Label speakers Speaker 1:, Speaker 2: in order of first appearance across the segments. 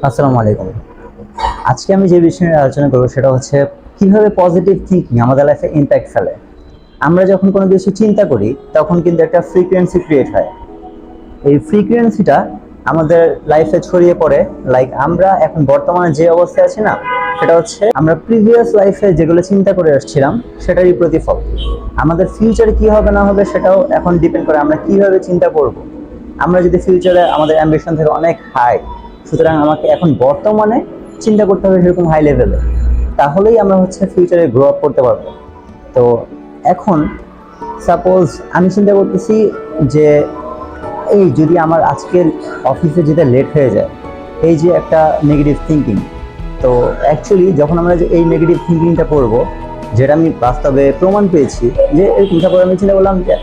Speaker 1: আসসালামু আলাইকুম। আজকে আমি যে বিষয় নিয়ে আলোচনা করব সেটা হচ্ছে কিভাবে পজিটিভ থিংকিং আমাদের লাইফে ইমপ্যাক্ট ফেলে। আমরা যখন কোনো কিছু চিন্তা করি তখন কিন্তু একটা ফ্রিকোয়েন্সি ক্রিয়েট হয়। এই ফ্রিকোয়েন্সিটা আমাদের লাইফে ছড়িয়ে পড়ে। লাইক আমরা এখন বর্তমানে যে অবস্থায় আছি না, সেটা হচ্ছে আমরা প্রিভিয়াস লাইফে যেগুলো চিন্তা করে আসছিলাম সেটারই প্রতিফল। আমাদের ফিউচারে কি হবে না হবে সেটাও এখন ডিপেন্ড করে আমরা কিভাবে চিন্তা করব। আমরা যদি ফিউচারে আমাদের অ্যাম্বিশন থেকে অনেক হাই, সুতরাং আমাকে এখন বর্তমানে চিন্তা করতে হবে সেরকম হাই লেভেলে, তাহলেই আমরা হচ্ছে ফিউচারে গ্রো আপ করতে পারবো। তো এখন সাপোজ আমি চিন্তা করতেছি যে এই যদি আমার আজকের অফিসে যেতে লেট হয়ে যায়, এই যে একটা নেগেটিভ থিঙ্কিং। তো অ্যাকচুয়ালি যখন আমরা যে এই নেগেটিভ থিঙ্কিংটা করব, যেটা আমি বাস্তবে প্রমাণ পেয়েছি, যে এরকম তারপর আমি চিন্তা করলাম যে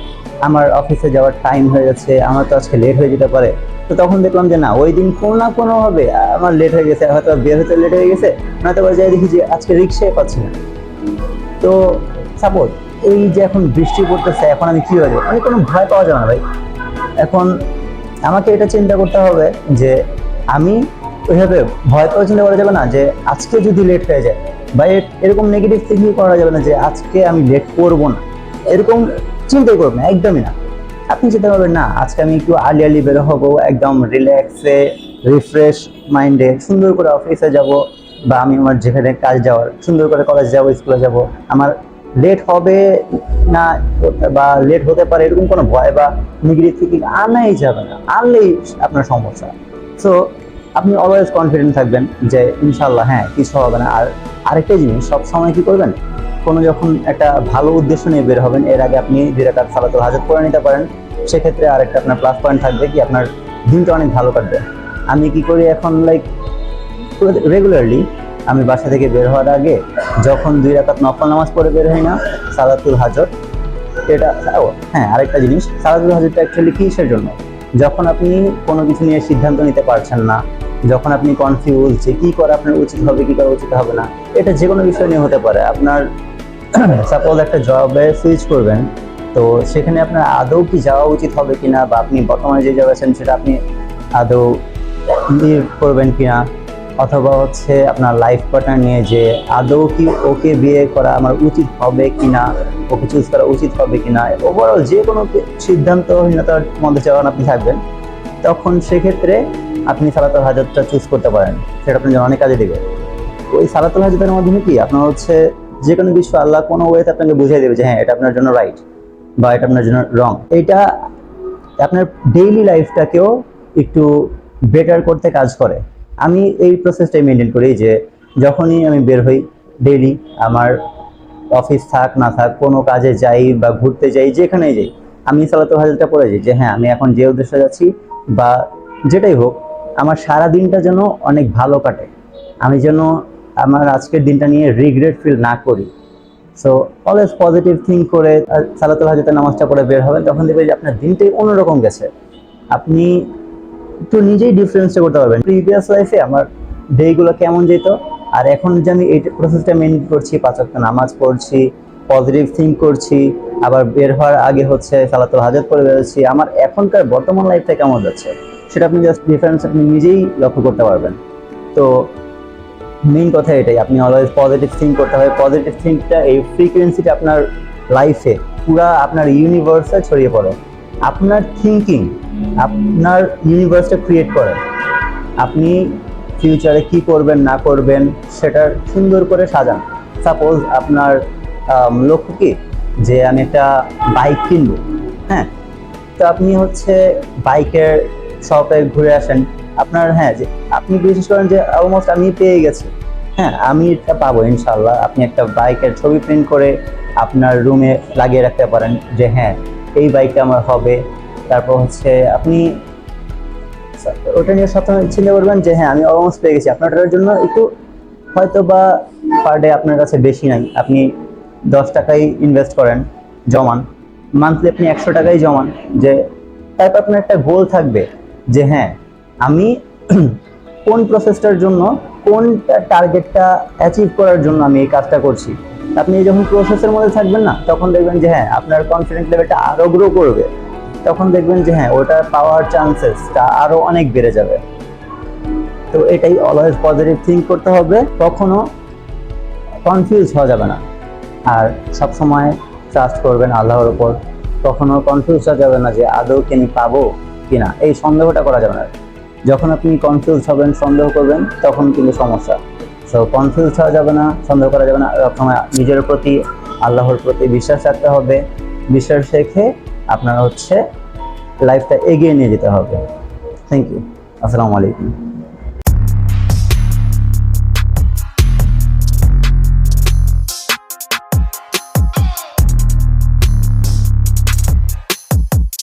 Speaker 1: আমার অফিসে যাওয়ার টাইম হয়ে যাচ্ছে, আমার তো আজকে লেট হয়ে যেতে পারে। তো তখন দেখলাম যে না, ওই দিন কোনো না কোনোভাবে আমার লেট হয়ে গেছে, হয়তো বের হতে লেট হয়ে গেছে, নয়তো যাই দেখি যে আজকে রিক্সায় পাচ্ছি না। তো সাপোজ এই যে এখন বৃষ্টি পড়তেছে, এখন আমি কি হয়ে যাবো, মানে কোনো ভয় পাওয়া যাবে না ভাই। এখন আমাকে এটা চিন্তা করতে হবে যে আমি ওইভাবে ভয় পাওয়া চিন্তা করা যাবে না যে আজকে যদি লেট হয়ে যায়, বা এরকম নেগেটিভ থিঙ্কিং করা যাবে না যে আজকে আমি লেট করবো না, এরকম চিন্তাই করবেন না, একদমই না। আপনি চিন্তা করবেন না আজকে আমি একটু আর্লি আর্লি বের হবো, একদম রিল্যাক্সে, রিফ্রেশ মাইন্ডে সুন্দর করে অফিসে যাব, বা আমি আমার যেখানে কাজ যাওয়ার সুন্দর করে কলেজ যাব, স্কুলে যাব, আমার লেট হবে না বা লেট হতে পারে এরকম কোনো ভয় বা নেগেটিভ থিঙ্কিং আনাই যাবে না। আনলেই আপনার সমস্যা। সো আপনি অলওয়েজ কনফিডেন্ট থাকবেন যে ইনশাল্লাহ হ্যাঁ কিছু হবে না। আর আরেকটা জিনিস, সব সময় কি করবেন, কোনো যখন একটা ভালো উদ্দেশ্য নিয়ে বের হবেন, এর আগে আপনি 2 রাকাত সালাতুল হাজত করে নিতে পারেন। সেক্ষেত্রে আরেকটা আপনার প্লাস পয়েন্ট থাকবে কি, আপনার দিনটা অনেক ভালো কাটবে। আমি কি করি এখন, লাইক রেগুলারলি আমি বাসা থেকে বের হওয়ার আগে যখন 2 রাকাত নফল নামাজ পড়ে বের হই না, সালাতুল হাজত, এটা হ্যাঁ আরেকটা জিনিস, সালাতুল হাজতটা অ্যাকচুয়ালি কিসের জন্য, যখন আপনি কোনো কিছু নিয়ে সিদ্ধান্ত নিতে পারছেন না, যখন আপনি কনফিউজ যে কি করা আপনার উচিত হবে, কি করা উচিত হবে না, এটা যে কোনো বিষয় নিয়ে হতে পারে। আপনার সাপোজ একটা জবে সুইচ করবেন, তো সেখানে আপনার আদৌ কি যাওয়া উচিত হবে কিনা, বা আপনি বর্তমানে যে জবে আছেন সেটা আপনি আদৌ লিভ করবেন কিনা, অথবা হচ্ছে আপনার লাইফ পার্টনার নিয়ে যে আদৌ কি ওকে বিয়ে করা আমার উচিত হবে কিনা, ওকে চুজ করা উচিত হবে কিনা, ওভারঅল যে কোনো সিদ্ধান্তহীনতার মধ্যে যখন আপনি থাকবেন, তখন সেক্ষেত্রে আপনি সালাতুল হাজতটা চুজ করতে পারেন। সেটা আপনার জন্য অনেক কাজে দেবে। ওই সালাতুল হাজতের মাধ্যমে কি আপনার হচ্ছে যে কোনো কিছু আল্লাহ কোনো ওয়েতে আপনাকে বুঝিয়ে দেবে যে হ্যাঁ এটা আপনার জন্য রাইট বা এটা আপনার জন্য রং। এটা আপনার ডেইলি লাইফটাকেও একটু বেটার করতে কাজ করে। আমি এই প্রসেসটাই মেনটেন করি যে যখনই আমি বের হই ডেইলি, আমার অফিস থাক না থাক, কোনো কাজে যাই বা ঘুরতে যাই, যেখানেই যাই, আমি সালাতুল হাজতটা পড়ে যাই যে হ্যাঁ আমি এখন যে উদ্দেশ্যে যাচ্ছি বা যেটাই হোক, আমার সারা দিনটা যেন অনেক ভালো কাটে, আমি যেন আমার আজকের দিনটা নিয়ে রিগ্রেট ফিল না করি। সো অলওয়েজ পজিটিভ থিঙ্ক করে সালাতুল হাজতের নামাজটা পড়ে বের হবেন, তখন দেখবেন যে আপনার দিনটাই অন্যরকম গেছে। আপনি একটু নিজেই ডিফারেন্সটা করতে পারবেন প্রিভিয়াস লাইফে আমার ডেগুলো কেমন যেত, আর এখন যে আমি এই প্রসেসটা মেনটেন করছি, 5 ওয়াক্ত নামাজ পড়ছি, পজিটিভ থিঙ্ক করছি, আবার বের হওয়ার আগে হচ্ছে সালাতুল হাজত পড়ে বেরোচ্ছি, আমার এখনকার বর্তমান লাইফটা কেমন যাচ্ছে সেটা আপনি জাস্ট ডিফারেন্স আপনি নিজেই লক্ষ্য করতে পারবেন। তো মেইন কথা এটাই, আপনি অলওয়েজ পজিটিভ থিঙ্ক করতে হবে। পজিটিভ থিঙ্কটা, এই ফ্রিকোয়েন্সিটা আপনার লাইফে পুরা আপনার ইউনিভার্সে ছড়িয়ে পড়ে। আপনার থিঙ্কিং আপনার ইউনিভার্সটা ক্রিয়েট করে। আপনি ফিউচারে কি করবেন না করবেন সেটা সুন্দর করে সাজান। সাপোজ আপনার লক্ষ্য কি যে আমি একটা বাইক কিনবো, হ্যাঁ, তো আপনি হচ্ছে বাইকের শপে ঘুরে আসেন, আপনার হ্যাঁ যে আপনি বিশেষ করেন যে অলমোস্ট আমি পেয়ে গেছি, হ্যাঁ আমি এটা পাবো ইনশাল্লাহ। আপনি একটা বাইকের ছবি প্রিন্ট করে আপনার রুমে লাগিয়ে রাখতে পারেন যে হ্যাঁ এই বাইকটা আমার হবে। তারপর হচ্ছে আপনি ওটা নিয়ে সবসময় চিন্তা করবেন যে হ্যাঁ আমি অলমোস্ট পেয়ে গেছি। আপনার জন্য একটু হয়তো বা পার ডে আপনার কাছে বেশি নাই, আপনি 10 টাকাই ইনভেস্ট করেন, জমান, মান্থলি আপনি 100 টাকাই জমান, যে তারপর আপনার একটা গোল থাকবে যে হ্যাঁ আমি কোন প্রসেসটার জন্য, কোন টার্গেটটা অ্যাচিভ করার জন্য আমি এই কাজটা করছি। আপনি যখন প্রসেসের মধ্যে থাকবেন না, তখন দেখবেন যে হ্যাঁ আপনার কনফিডেন্স লেভেলটা আরো গ্রো করবে, তখন দেখবেন যে হ্যাঁ ওটা পাওয়ার চান্সেসটা আরো অনেক বেড়ে যাবে। তো এটাই, অলওয়েজ পজিটিভ থিঙ্ক করতে হবে, কখনো কনফিউজ হওয়া যাবে না। আর সবসময় ট্রাস্ট করবেন আল্লাহর উপর, কখনো কনফিউজ হওয়া যাবে না যে আদৌ কি আমি পাবো কিনা, এই সন্দেহটা করা যাবে না। যখন আপনি কনফিউজ হবেন, সন্দেহ করবেন, তখন কিন্তু সমস্যা। সো কনফিউজ হওয়া যাবে না, সন্দেহ করা যাবে না, সবসময় নিজের প্রতি, আল্লাহর প্রতি বিশ্বাস রাখতে হবে। বিশ্বাস রেখে আপনার লাইফটা এগিয়ে নিয়ে যেতে হবে। Thank you. আসসালামু আলাইকুম।